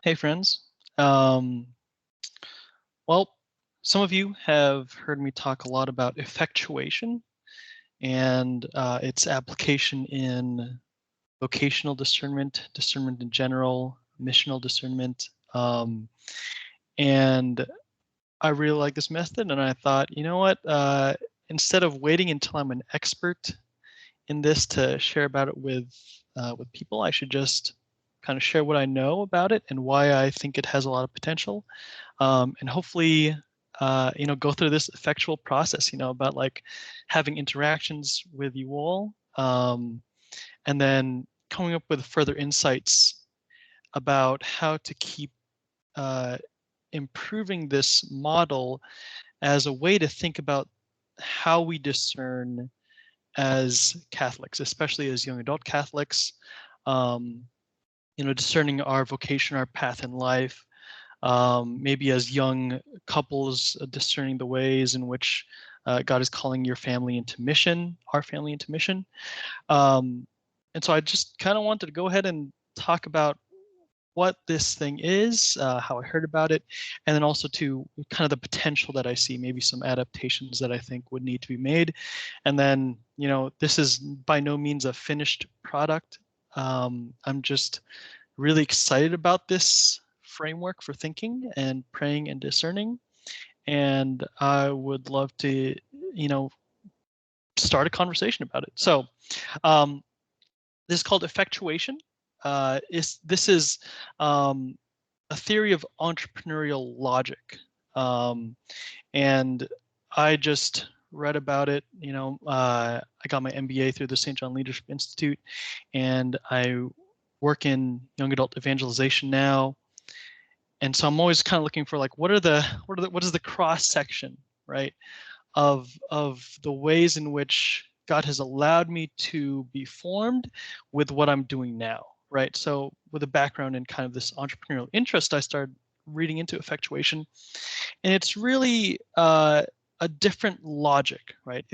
Hey, friends. Um, well, some of you have heard me talk a lot about effectuation and its application in vocational discernment, discernment in general, missional discernment. And I really like this method, and I thought, you know what? Instead of waiting until I'm an expert in this to share about it with people, I should just kind of share what I know about it and why I think it has a lot of potential. And hopefully, go through this effectual process, about like having interactions with you all, and then coming up with further insights about how to keep uh, improving this model as a way to think about how we discern as Catholics, especially as young adult Catholics, um, discerning our vocation, our path in life, maybe as young couples, discerning the ways in which God is calling your family into mission, our family into mission. And so I just kind of wanted to go ahead and talk about what this thing is, how I heard about it, and then also to kind of the potential that I see, maybe some adaptations that I think would need to be made. And then, this is by no means a finished product. I'm just really excited about this framework for thinking and praying and discerning. And I would love to, start a conversation about it. So um, this is called effectuation. This is a theory of entrepreneurial logic. Um, and I just read about it. I got my MBA through the St. John Leadership Institute, and I work in young adult evangelization now. And so I'm always kind of looking for like what is the cross section, right, of the ways in which God has allowed me to be formed with what I'm doing now, right? So with a background in kind of this entrepreneurial interest, I started reading into effectuation, and it's really a different logic, right?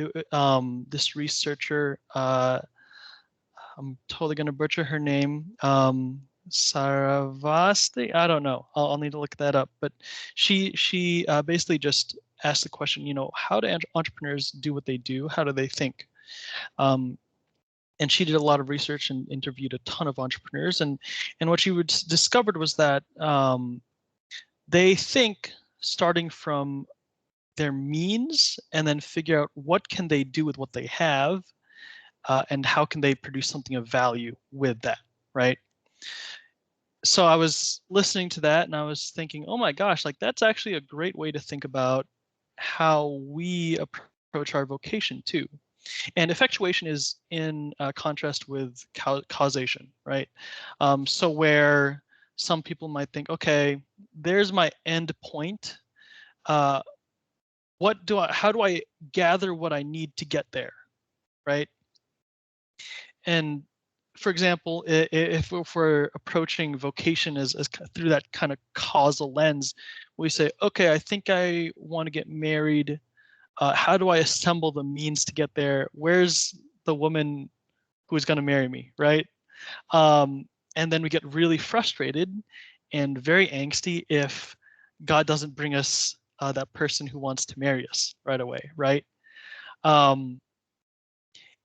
This researcher, I'm totally going to butcher her name. Saravasti, I don't know. I'll need to look that up. But she basically just asked the question, how do entrepreneurs do what they do? How do they think? Um, and she did a lot of research and interviewed a ton of entrepreneurs. And what she discovered was that they think starting from their means and then figure out what can they do with what they have, and how can they produce something of value with that, right? So I was listening to that and I was thinking, oh my gosh, like that's actually a great way to think about how we approach our vocation too. And effectuation is in contrast with causation, right? So where some people might think, okay, there's my end point. Uh, how do I gather what I need to get there, right? And for example, if we're approaching vocation as through that kind of causal lens, we say, okay, I think I want to get married. How do I assemble the means to get there? Where's the woman who's going to marry me, right? And then we get really frustrated and very angsty if God doesn't bring us that person who wants to marry us right away, right? Um,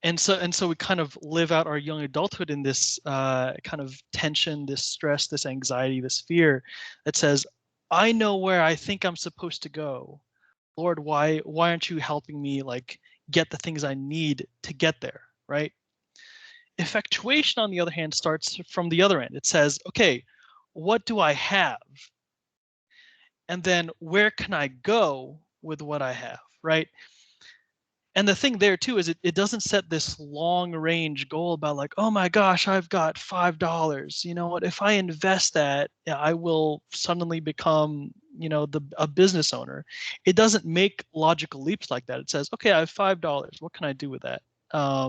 and so we kind of live out our young adulthood in this kind of tension, this stress, this anxiety, this fear that says, I know where I think I'm supposed to go. Lord, why aren't you helping me like get the things I need to get there, right? Effectuation, on the other hand, starts from the other end. It says, okay, what do I have? And then where can I go with what I have, right? And the thing there too is it doesn't set this long range goal about like, oh my gosh, I've got $5. You know what? If I invest that, I will suddenly become, a business owner. It doesn't make logical leaps like that. It says, okay, I have $5. What can I do with that? I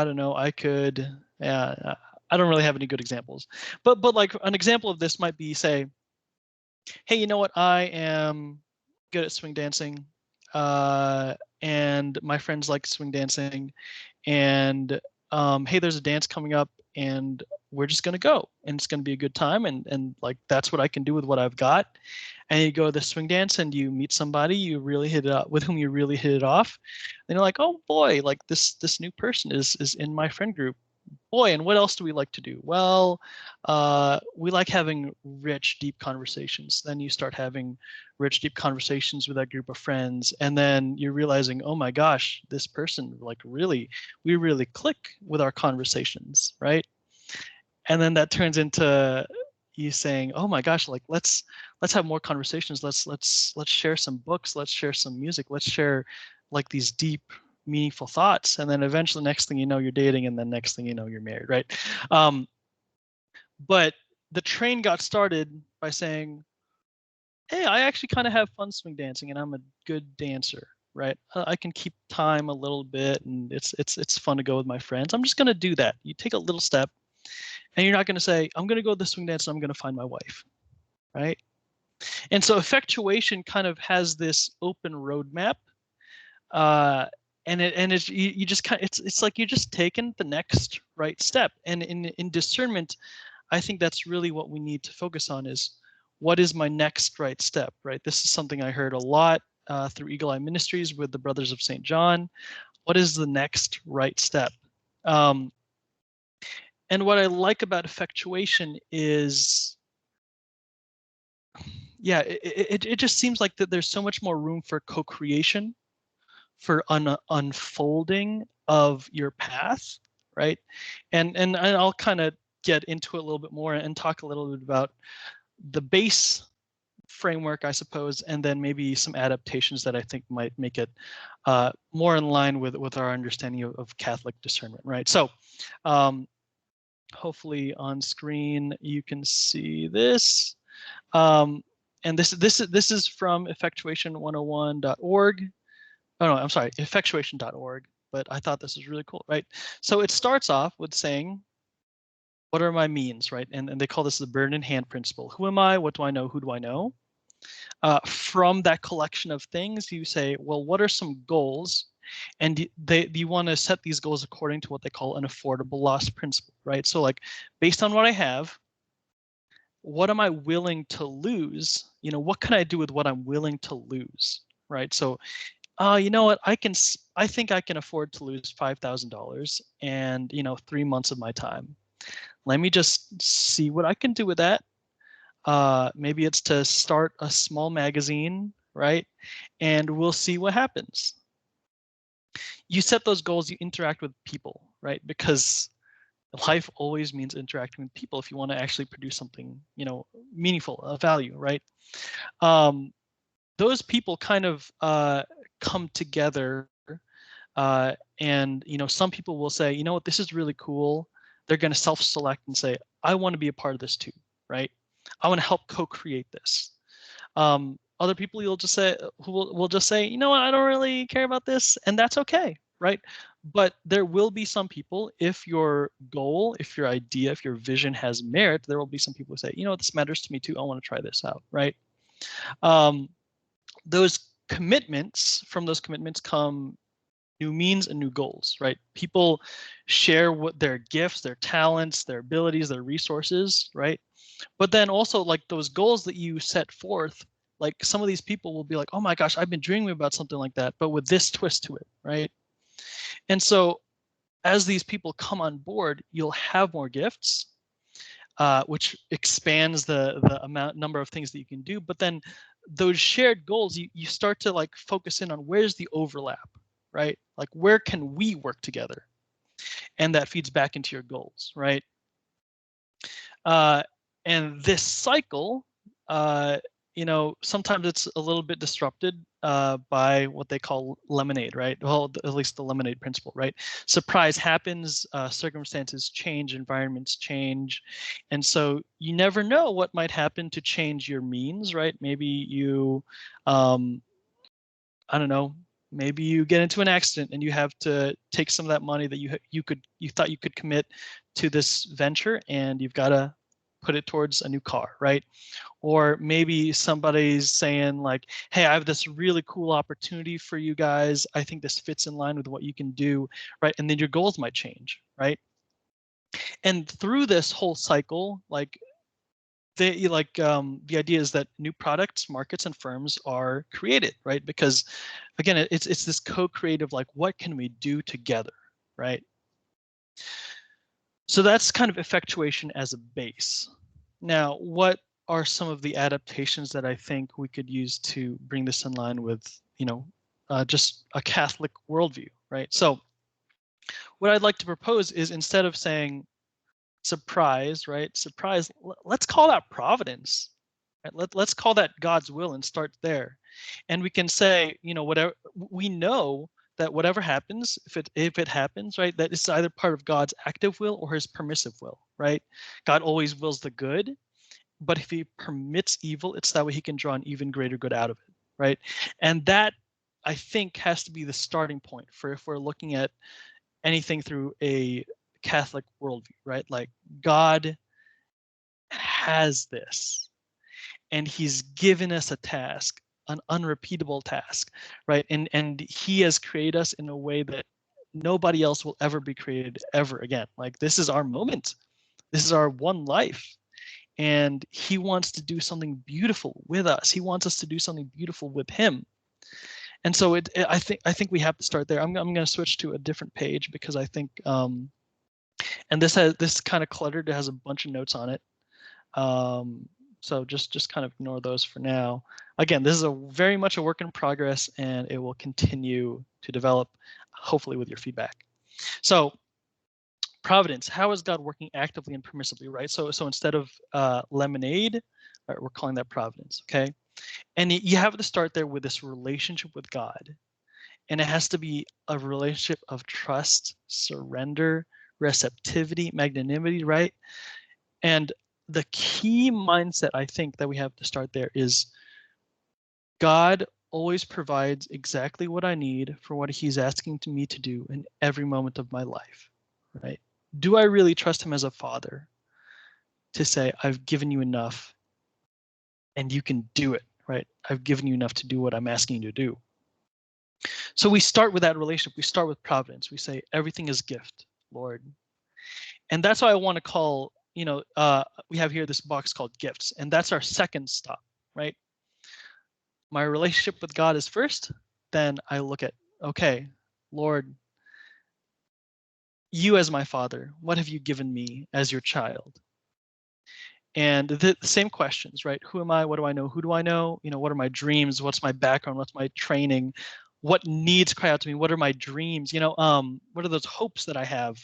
don't know. I could, yeah, I don't really have any good examples, but like an example of this might be, say, hey, you know what? I am good at swing dancing, and my friends like swing dancing, and hey, there's a dance coming up. and we're just going to go, and it's going to be a good time, and like that's what I can do with what I've got. And you go to the swing dance and you meet somebody you really hit it up with, whom you really hit it off, and you're like, oh boy, like this new person is in my friend group. Boy, and what else do we like to do? Well, we like having rich, deep conversations. Then you start having rich, deep conversations with that group of friends, and then you're realizing, oh my gosh, this person, like really, we really click with our conversations, right? And then that turns into you saying, oh my gosh, like let's have more conversations. Let's share some books. Let's share some music. Let's share like these deep, meaningful thoughts. And then eventually, next thing you know, you're dating, and then next thing you know, you're married, right? But the train got started by saying, hey, I actually kind of have fun swing dancing, and I'm a good dancer, right? I can keep time a little bit, and it's fun to go with my friends. I'm just gonna do that. You take a little step, and you're not gonna say, I'm gonna go to the swing dance and I'm gonna find my wife, right? And so effectuation kind of has this open roadmap, and it's you just kind of, it's like you're just taking the next right step. And in discernment, I think that's really what we need to focus on is, what is my next right step, right? This is something I heard a lot through Eagle Eye Ministries with the Brothers of St. John. What is the next right step? And what I like about effectuation is, yeah, it just seems like that there's so much more room for co-creation, for unfolding of your path, right? And I'll kind of get into it a little bit more and talk a little bit about the base framework, I suppose, and then maybe some adaptations that I think might make it more in line with our understanding of Catholic discernment, right? So hopefully on screen you can see this. And this is from effectuation101.org. Oh no, I'm sorry, effectuation.org. But I thought this was really cool, right? So it starts off with saying, what are my means, right? And they call this the bird in hand principle. Who am I? What do I know? Who do I know? From that collection of things, you say, well, what are some goals? And you want to set these goals according to what they call an affordable loss principle, right? So like, based on what I have, what am I willing to lose? You know, what can I do with what I'm willing to lose, right? So, you know what, I think I can afford to lose $5,000 and, 3 months of my time. Let me just see what I can do with that. Maybe it's to start a small magazine, right? And we'll see what happens. You set those goals, you interact with people, right? Because life always means interacting with people if you want to actually produce something, meaningful, of value, right? Those people kind of come together, and some people will say, you know what, this is really cool. They're going to self-select and say, I want to be a part of this too, right? I want to help co-create this. Other people will just say, you know what, I don't really care about this, and that's okay, right? But there will be some people, if your goal, if your idea, if your vision has merit, there will be some people who say, you know, this matters to me too. I want to try this out, right? Those commitments, from those commitments come new means and new goals, right? People share what their gifts, their talents, their abilities, their resources, right? But then also, like, those goals that you set forth, like, some of these people will be like, oh my gosh, I've been dreaming about something like that, but with this twist to it, right? And so as these people come on board, you'll have more gifts, which expands the number of things that you can do. But then those shared goals, you start to like focus in on, where's the overlap, right? Like, where can we work together? And that feeds back into your goals, right? And this cycle, sometimes it's a little bit disrupted by what they call lemonade, right? Well, at least the lemonade principle, right? Surprise happens, circumstances change, environments change. And so you never know what might happen to change your means, right? Maybe you, I don't know, maybe you get into an accident and you have to take some of that money that you thought you could commit to this venture, and you've got to put it towards a new car, right? Or maybe somebody's saying like, hey, I have this really cool opportunity for you guys. I think this fits in line with what you can do, right? And then your goals might change, right? And through this whole cycle, the idea is that new products, markets, and firms are created, right? Because again, it's this co-creative, like, what can we do together, right? So that's kind of effectuation as a base. Now, what are some of the adaptations that I think we could use to bring this in line with, just a Catholic worldview, right? So what I'd like to propose is, instead of saying surprise, right? Surprise, let's call that providence. Right? Let's call that God's will and start there. And we can say, whatever we know, that whatever happens, if it happens, right, that it's either part of God's active will or his permissive will, right? God always wills the good, but if he permits evil, it's that way he can draw an even greater good out of it, right? And that, I think, has to be the starting point for if we're looking at anything through a Catholic worldview, right? Like, God has this, and he's given us a task, an unrepeatable task, right? And he has created us in a way that nobody else will ever be created ever again. Like, this is our moment. This is our one life. And he wants to do something beautiful with us. He wants us to do something beautiful with him. And so I think we have to start there. I'm going to switch to a different page because I think, and this kind of cluttered. It has a bunch of notes on it. So just kind of ignore those for now. Again, this is very much a work in progress, and it will continue to develop, hopefully with your feedback. So providence, how is God working actively and permissibly, right? So instead of lemonade, right, we're calling that providence, okay? And you have to start there with this relationship with God. And it has to be a relationship of trust, surrender, receptivity, magnanimity, right? And the key mindset, I think, that we have to start there is God always provides exactly what I need for what he's asking me to do in every moment of my life, right? Do I really trust him as a father to say, I've given you enough and you can do it, right? I've given you enough to do what I'm asking you to do. So we start with that relationship. We start with providence. We say, everything is gift, Lord. And that's why I want to call, we have here this box called gifts, and that's our second stop, right? My relationship with God is first, then I look at, okay, Lord, you as my father, what have you given me as your child? And the same questions, right? Who am I? What do I know? Who do I know? What are my dreams? What's my background? What's my training? What needs cry out to me? What are my dreams? What are those hopes that I have?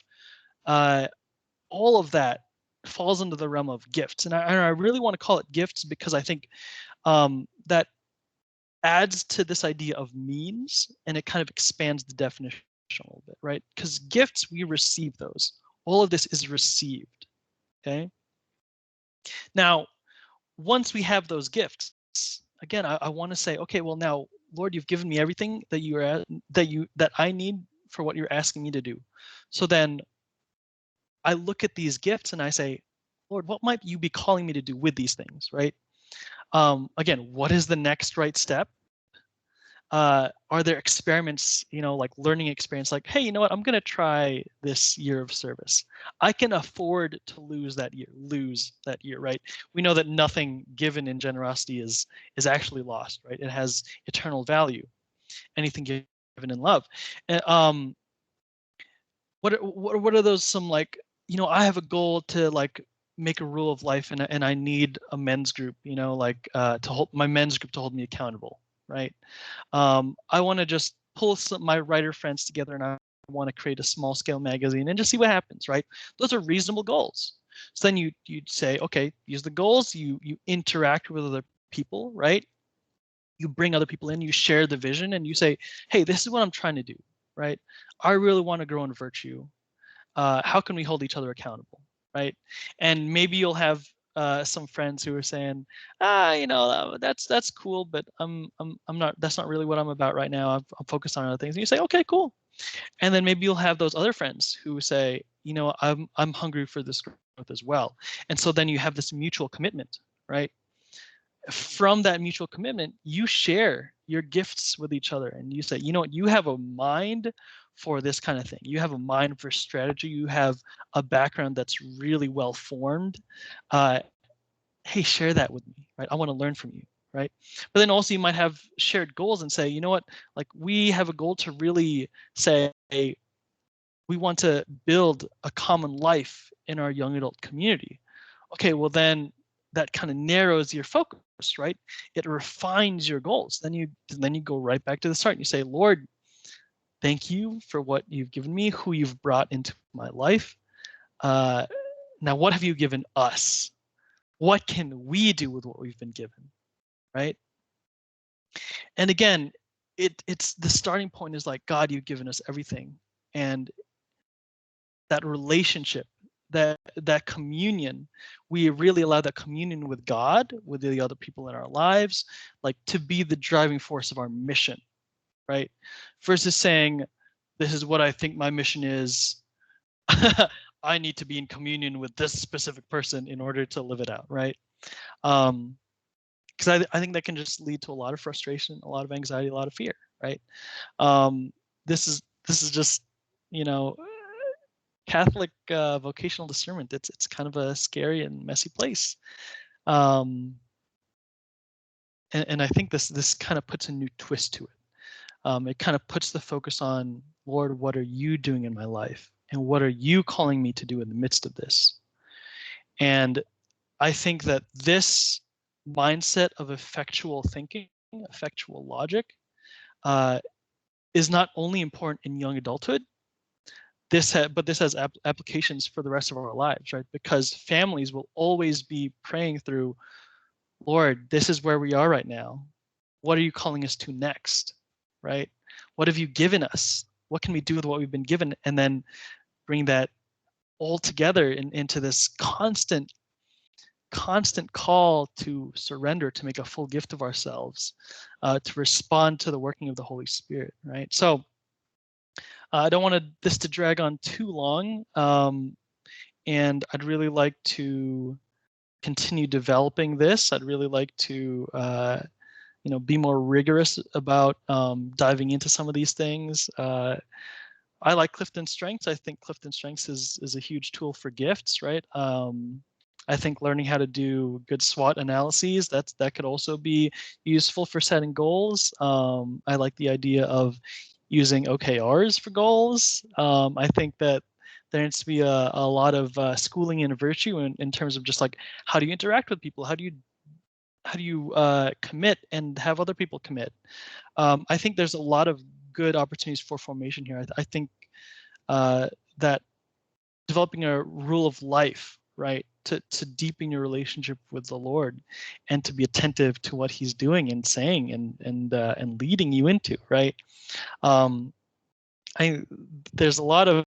All of that falls into the realm of gifts. And I really want to call it gifts because I think that adds to this idea of means, and it kind of expands the definition a little bit, right? Because gifts, we receive those. All of this is received, okay? Now, once we have those gifts, again, I want to say, okay, well now, Lord, you've given me everything that I need for what you're asking me to do. So then I look at these gifts and I say, Lord, what might you be calling me to do with these things, right? Again, what is the next right step? Are there experiments, like learning experience, like, hey, you know what, I'm going to try this year of service. I can afford to lose that year, right? We know that nothing given in generosity is actually lost, right? It has eternal value. Anything given in love. And, what are those some, like, I have a goal to, like, make a rule of life, and I need a men's group, to hold my men's group to hold me accountable, right? I want to just pull my writer friends together, and I want to create a small scale magazine and just see what happens, right? Those are reasonable goals. So then you'd say, okay, use the goals, you interact with other people, right? You bring other people in, you share the vision, and you say, hey, this is what I'm trying to do, right? I really want to grow in virtue. How can we hold each other accountable, right? And maybe you'll have some friends who are saying, that's cool, but I'm not. That's not really what I'm about right now. I'm focused on other things. And you say, okay, cool. And then maybe you'll have those other friends who say, I'm hungry for this growth as well. And so then you have this mutual commitment, right? From that mutual commitment, you share your gifts with each other, and you say, you know what, you have a mind for this kind of thing. You have a mind for strategy. You have a background that's really well formed. Hey, share that with me, right? I want to learn from you, right? But then also you might have shared goals and say, you know what, like we have a goal to really say, we want to build a common life in our young adult community. Okay, well then that kind of narrows your focus, right? It refines your goals. Then you go right back to the start and you say, Lord, thank you for what you've given me, who you've brought into my life. Now, what have you given us? What can we do with what we've been given, right? And again, it's the starting point is like, God, you've given us everything, and that relationship, that communion, we really allow that communion with God, with the other people in our lives, like to be the driving force of our mission, right? Versus saying, this is what I think my mission is. I need to be in communion with this specific person in order to live it out, right? Because I think that can just lead to a lot of frustration, a lot of anxiety, a lot of fear, right? This is just, you know, Catholic vocational discernment. It's kind of a scary and messy place, and I think this kind of puts a new twist to it. It kind of puts the focus on, Lord, what are you doing in my life, and what are you calling me to do in the midst of this? And I think that this mindset of effectual thinking, effectual logic, is not only important in young adulthood. But this has applications for the rest of our lives, right? Because families will always be praying through, Lord, this is where we are right now. What are you calling us to next, right? What have you given us? What can we do with what we've been given? And then bring that all together into this constant call to surrender, to make a full gift of ourselves, to respond to the working of the Holy Spirit, right? So I don't want this to drag on too long, and I'd really like to continue developing this. I'd really like to be more rigorous about diving into some of these things. I like Clifton Strengths. I think Clifton Strengths is a huge tool for gifts, right? I think learning how to do good SWOT analyses, that could also be useful for setting goals. I like the idea of using OKRs for goals. I think that there needs to be a lot of schooling in virtue in terms of just like, how do you interact with people? How do you commit and have other people commit? I think there's a lot of good opportunities for formation here. I think that developing a rule of life, right, to deepen your relationship with the Lord, and to be attentive to what He's doing and saying and leading you into, right. There's a lot of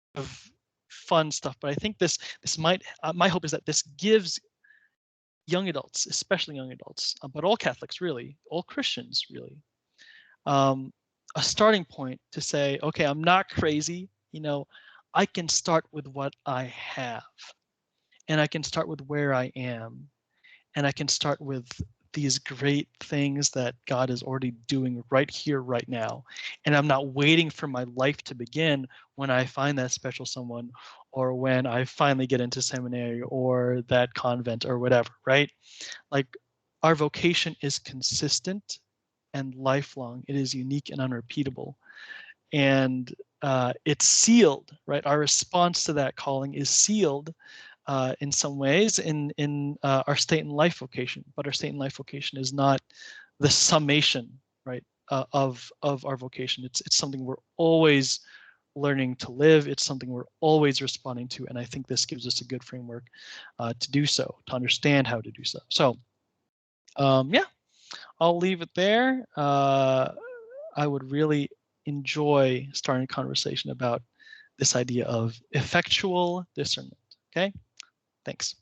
fun stuff, but I think this might. My hope is that this gives young adults, especially young adults, but all Catholics really, all Christians really, a starting point to say, okay, I'm not crazy. I can start with what I have, and I can start with where I am, and I can start with these great things that God is already doing right here, right now. And I'm not waiting for my life to begin when I find that special someone, or when I finally get into seminary or that convent or whatever, right? Like, our vocation is consistent and lifelong. It is unique and unrepeatable. And it's sealed, right? Our response to that calling is sealed in some ways in our state and life vocation, but our state and life vocation is not the summation, right, of our vocation. It's something we're always learning to live. It's something we're always responding to, and I think this gives us a good framework to do so, to understand how to do so. So, yeah, I'll leave it there. I would really enjoy starting a conversation about this idea of effectual discernment. Okay, thanks.